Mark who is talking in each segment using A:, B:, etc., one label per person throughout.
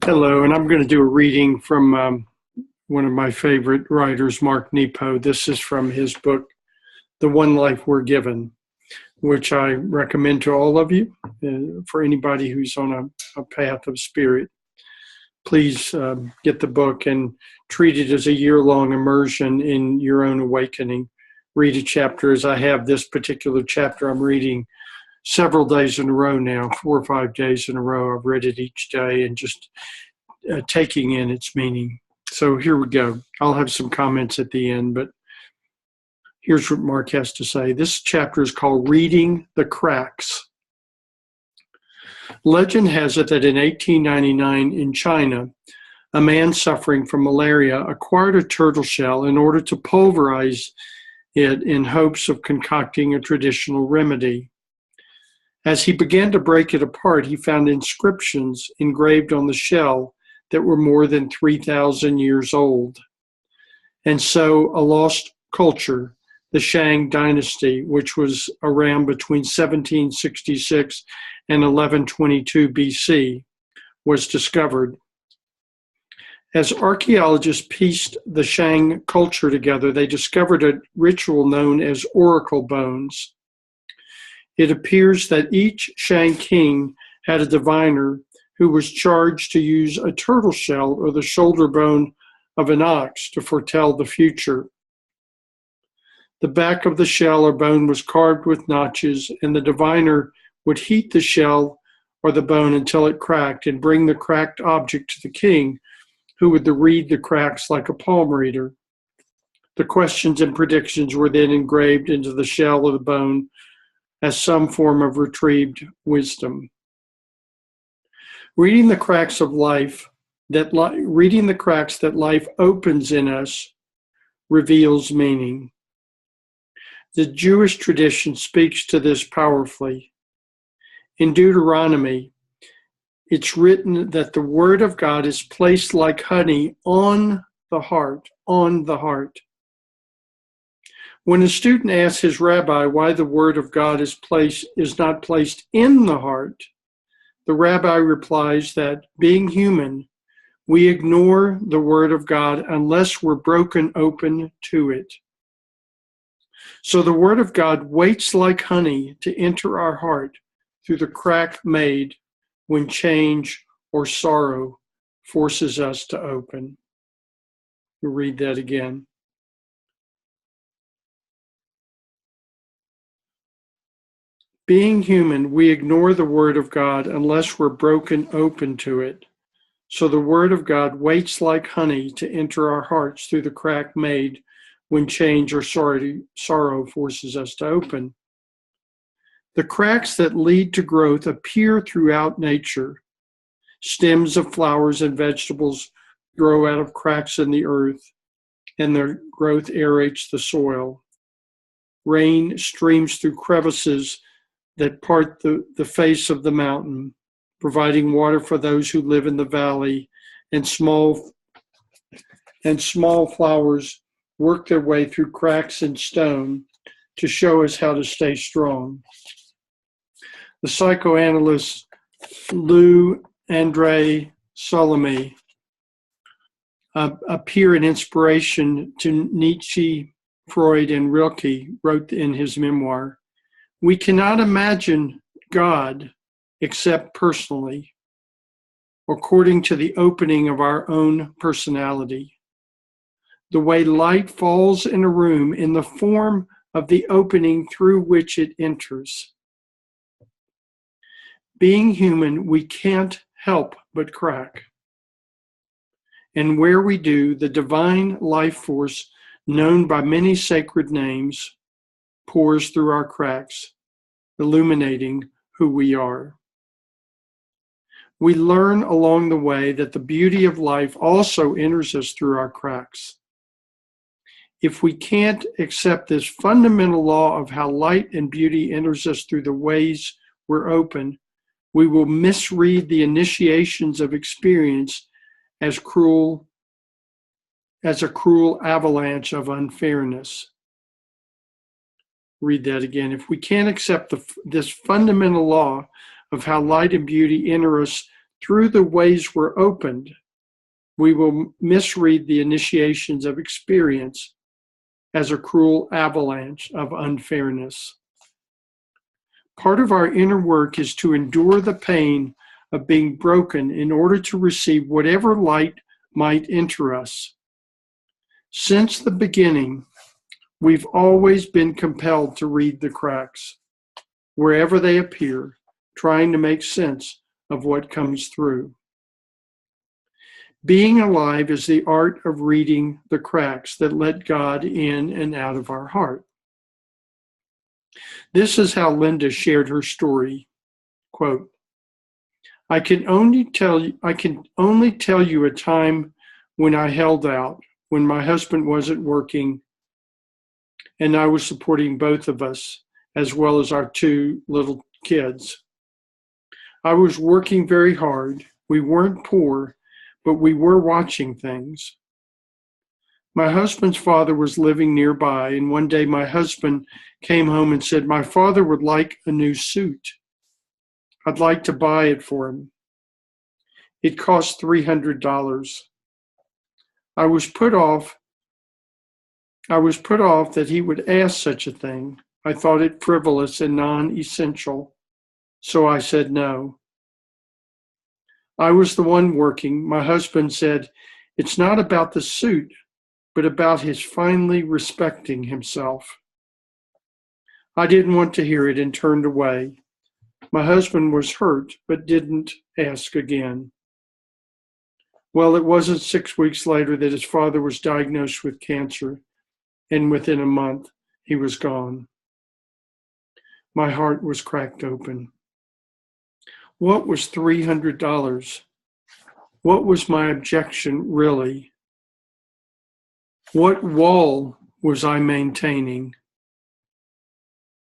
A: Hello, and I'm going to do a reading from one of my favorite writers, Mark Nepo. This is from his book, The One Life We're Given, which I recommend to all of you. For anybody who's on a path of spirit, please get the book and treat it as a year-long immersion in your own awakening. Read a chapter, as I have this particular chapter I'm reading several days in a row now, 4 or 5 days in a row. I've read it each day and just taking in its meaning. So here we go. I'll have some comments at the end, but here's what Mark has to say. This chapter is called Reading the Cracks. Legend has it that in 1899 in China, a man suffering from malaria acquired a turtle shell in order to pulverize it in hopes of concocting a traditional remedy. As he began to break it apart, he found inscriptions engraved on the shell that were more than 3,000 years old. And so a lost culture, the Shang dynasty, which was around between 1766 and 1122 BC, was discovered. As archaeologists pieced the Shang culture together, they discovered a ritual known as oracle bones. It appears that each Shang king had a diviner who was charged to use a turtle shell or the shoulder bone of an ox to foretell the future. The back of the shell or bone was carved with notches, and the diviner would heat the shell or the bone until it cracked and bring the cracked object to the king, who would read the cracks like a palm reader. The questions and predictions were then engraved into the shell or the bone as some form of retrieved wisdom. Reading the cracks that life opens in us reveals meaning. The Jewish tradition speaks to this powerfully. In Deuteronomy, it's written that the word of God is placed like honey on the heart. When a student asks his rabbi why the word of God is not placed in the heart, the rabbi replies that, being human, we ignore the word of God unless we're broken open to it. So the word of God waits like honey to enter our heart through the crack made when change or sorrow forces us to open. We'll read that again. Being human, we ignore the word of God unless we're broken open to it. So the word of God waits like honey to enter our hearts through the crack made when change or sorrow forces us to open. The cracks that lead to growth appear throughout nature. Stems of flowers and vegetables grow out of cracks in the earth, and their growth aerates the soil. Rain streams through crevices that part the face of the mountain, providing water for those who live in the valley, and small flowers work their way through cracks in stone to show us how to stay strong. The psychoanalyst Lou André Salome appear an inspiration to Nietzsche, Freud, and Rilke, wrote in his memoir. We cannot imagine God except personally, according to the opening of our own personality. The way light falls in a room in the form of the opening through which it enters. Being human, we can't help but crack. And where we do, the divine life force, known by many sacred names, pours through our cracks, illuminating who we are. We learn along the way that the beauty of life also enters us through our cracks. If we can't accept this fundamental law of how light and beauty enters us through the ways we're open, we will misread the initiations of experience as a cruel avalanche of unfairness. Read that again. If we can't accept this fundamental law of how light and beauty enter us Through the ways we're opened, we will misread the initiations of experience as a cruel avalanche of unfairness. Part of our inner work is to endure the pain of being broken in order to receive whatever light might enter us. Since the beginning, we've always been compelled to read the cracks, wherever they appear, trying to make sense of what comes through. Being alive is the art of reading the cracks that let God in and out of our heart. This is how Linda shared her story. Quote, I can only tell you a time when I held out, when my husband wasn't working and I was supporting both of us, as well as our two little kids. I was working very hard. We weren't poor, but we were watching things. My husband's father was living nearby, and one day my husband came home and said, my father would like a new suit. I'd like to buy it for him. It cost $300. I was put off that he would ask such a thing. I thought it frivolous and non-essential, so I said no. I was the one working. My husband said, it's not about the suit, but about his finally respecting himself. I didn't want to hear it and turned away. My husband was hurt, but didn't ask again. Well, it wasn't 6 weeks later that his father was diagnosed with cancer, and within a month, he was gone. My heart was cracked open. What was $300? What was my objection really? What wall was I maintaining?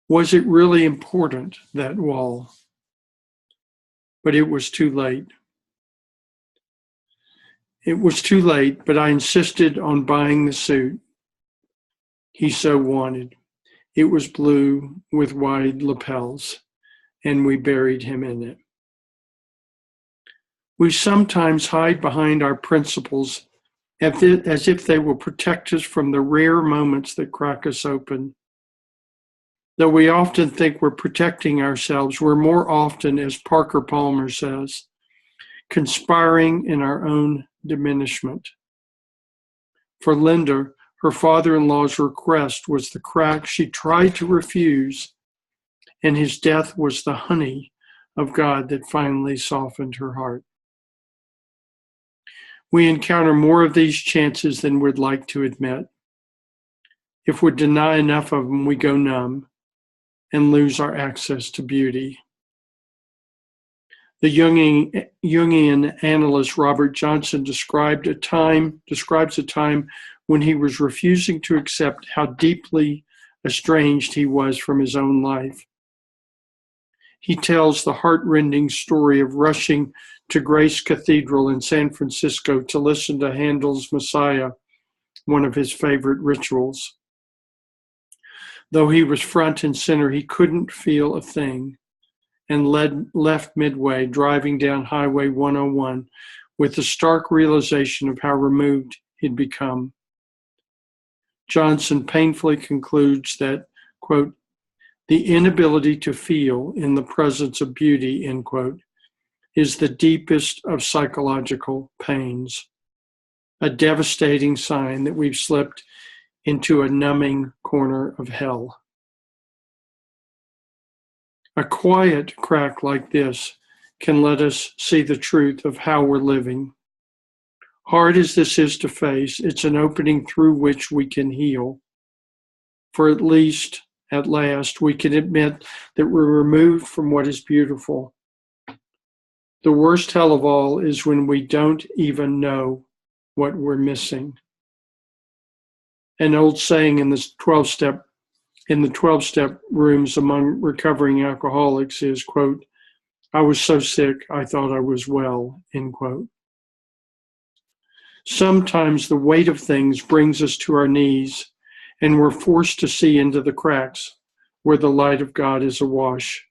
A: Was it really important, that wall? But it was too late. It was too late, but I insisted on buying the suit he so wanted. It was blue with wide lapels, and we buried him in it. We sometimes hide behind our principles as if they will protect us from the rare moments that crack us open. Though we often think we're protecting ourselves, we're more often, as Parker Palmer says, conspiring in our own diminishment. For Linda, her father-in-law's request was the crack she tried to refuse, and his death was the honey of God that finally softened her heart. We encounter more of these chances than we'd like to admit. If we deny enough of them, we go numb and lose our access to beauty. The Jungian analyst Robert Johnson describes a time when he was refusing to accept how deeply estranged he was from his own life. He tells the heart-rending story of rushing to Grace Cathedral in San Francisco to listen to Handel's Messiah, one of his favorite rituals. Though he was front and center, he couldn't feel a thing and left midway, driving down Highway 101 with the stark realization of how removed he'd become. Johnson painfully concludes that, quote, the inability to feel in the presence of beauty, end quote, is the deepest of psychological pains, a devastating sign that we've slipped into a numbing corner of hell. A quiet crack like this can let us see the truth of how we're living. Hard as this is to face, it's an opening through which we can heal. For at last, we can admit that we're removed from what is beautiful. The worst hell of all is when we don't even know what we're missing. An old saying in the 12-step rooms among recovering alcoholics is, quote, I was so sick, I thought I was well, end quote. Sometimes the weight of things brings us to our knees, and we're forced to see into the cracks where the light of God is awash,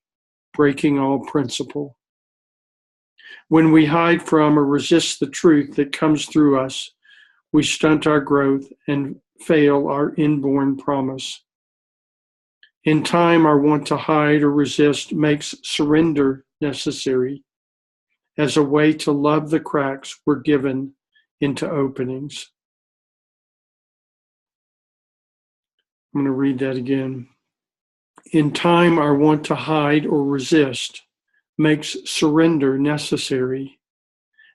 A: breaking all principle. When we hide from or resist the truth that comes through us, we stunt our growth and fail our inborn promise. In time, our want to hide or resist makes surrender necessary as a way to love the cracks we're given into openings. I'm going to read that again. In time, our want to hide or resist makes surrender necessary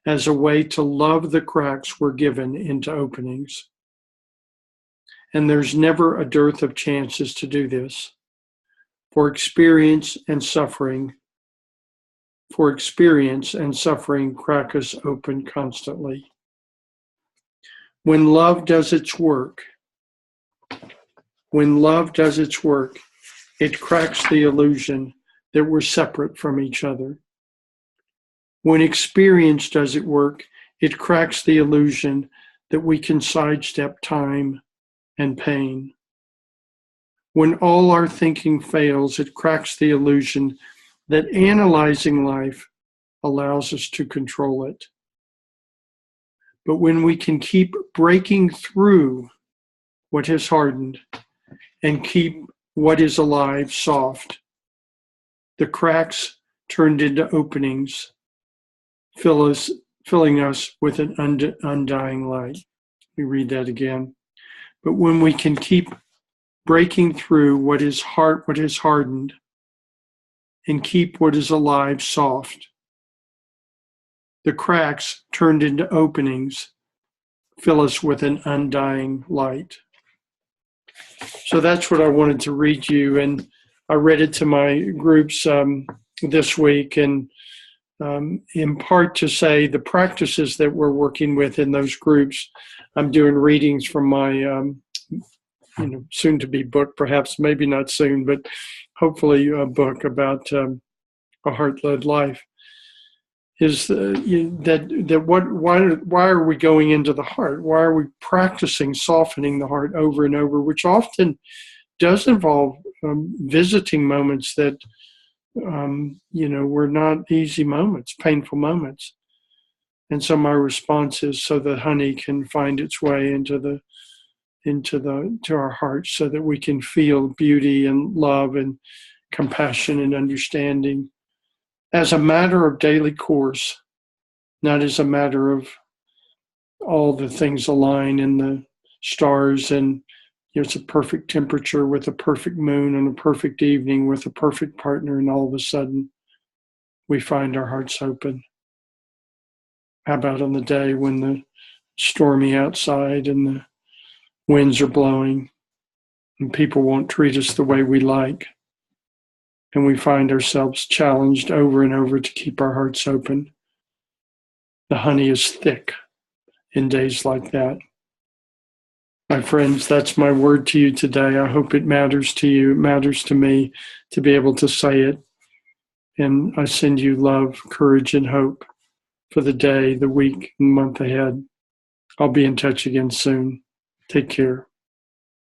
A: as a way to love the cracks we're given into openings. And there's never a dearth of chances to do this. For experience and suffering crack us open constantly. When love does its work, it cracks the illusion that we're separate from each other. When experience does its work, it cracks the illusion that we can sidestep time and pain. When all our thinking fails, it cracks the illusion that analyzing life allows us to control it. But when we can keep breaking through what has hardened and keep what is alive soft, the cracks turned into openings, filling us with an undying light. We read that again. But when we can keep breaking through what is hardened and keep what is alive soft, the cracks turned into openings fill us with an undying light. So that's what I wanted to read you, and I read it to my groups this week, and in part to say the practices that we're working with in those groups. I'm doing readings from my soon-to-be book, perhaps, maybe not soon, but hopefully a book about a heart-led life. Is why are we going into the heart? Why are we practicing softening the heart over and over, which often does involve visiting moments that were not easy moments, painful moments. And so my response is so that honey can find its way to our hearts, so that we can feel beauty and love and compassion and understanding as a matter of daily course, not as a matter of all the things align in the stars and it's a perfect temperature with a perfect moon and a perfect evening with a perfect partner, and all of a sudden we find our hearts open. How about on the day when the stormy outside and the winds are blowing and people won't treat us the way we like, and we find ourselves challenged over and over to keep our hearts open? The honey is thick in days like that. My friends, that's my word to you today. I hope it matters to you. It matters to me to be able to say it. And I send you love, courage, and hope for the day, the week, and month ahead. I'll be in touch again soon. Take care.